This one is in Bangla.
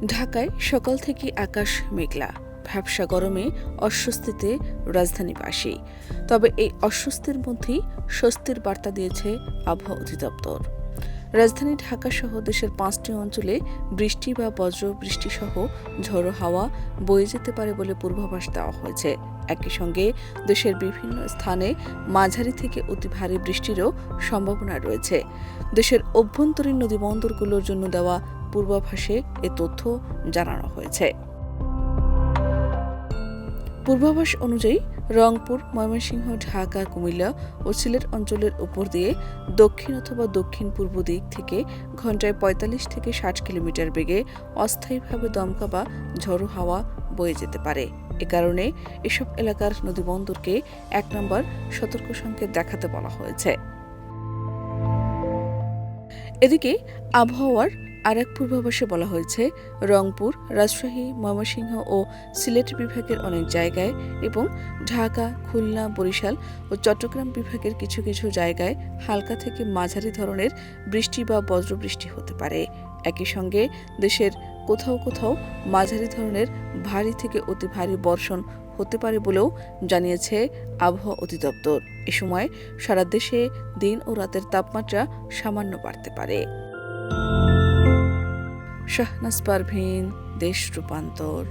ঢাকায় সকাল থেকে আকাশ মেঘলা, ভ্যাপসা গরমে অস্বস্তিতে রাজধানীবাসী। তবে এই অস্বস্তির মধ্যেই স্বস্তির বার্তা দিয়েছে আবহাওয়া অধিদপ্তর। রাজধানী ঢাকা সহ দেশের 5টি অঞ্চলে বৃষ্টি বা বজ্র বৃষ্টি সহ ঝোড়ো হাওয়া বয়ে যেতে পারে বলে পূর্বাভাস দেওয়া হয়েছে। একই সঙ্গে দেশের বিভিন্ন স্থানে মাঝারি থেকে অতি ভারী বৃষ্টিরও সম্ভাবনা রয়েছে। দেশের অভ্যন্তরীণ নদীবন্দরগুলোর জন্য দেওয়া পূর্বাভাসে এ তথ্য জানানো হয়েছে। পূর্বাভাস অনুযায়ী রংপুর, ময়মনসিংহ, ঢাকা, কুমিল্লা ও সিলেট অঞ্চলের উপর দিয়ে দক্ষিণ অথবা দক্ষিণ পূর্ব দিক থেকে ঘণ্টায় ৪৫ থেকে ৬০ কিলোমিটার বেগে অস্থায়ীভাবে দমকা বা ঝোড়ো হাওয়া বয়ে যেতে পারে। এ কারণে এসব এলাকার নদীবন্দরকে ১ নম্বর সতর্ক সংকেত দেখাতে বলা হয়েছে। এদিকে আবহাওয়ার আরেক পূর্বাভাসে বলা হয়েছে, রংপুর, রাজশাহী, ময়মনসিংহ ও সিলেট বিভাগের অনেক জায়গায় এবং ঢাকা, খুলনা, বরিশাল ও চট্টগ্রাম বিভাগের কিছু কিছু জায়গায় হালকা থেকে মাঝারি ধরনের বৃষ্টি বা বজ্রবৃষ্টি হতে পারে। একই সঙ্গে দেশের কোথাও কোথাও মাঝারি ধরনের ভারী থেকে অতি ভারী বর্ষণ হতে পারে বলেও জানিয়েছে আবহাওয়া অধিদপ্তর। এ সময় সারা দেশে দিন ও রাতের তাপমাত্রা সামান্য বাড়তে পারে। শাহনাজ পারভীন, দেশ রূপান্তর।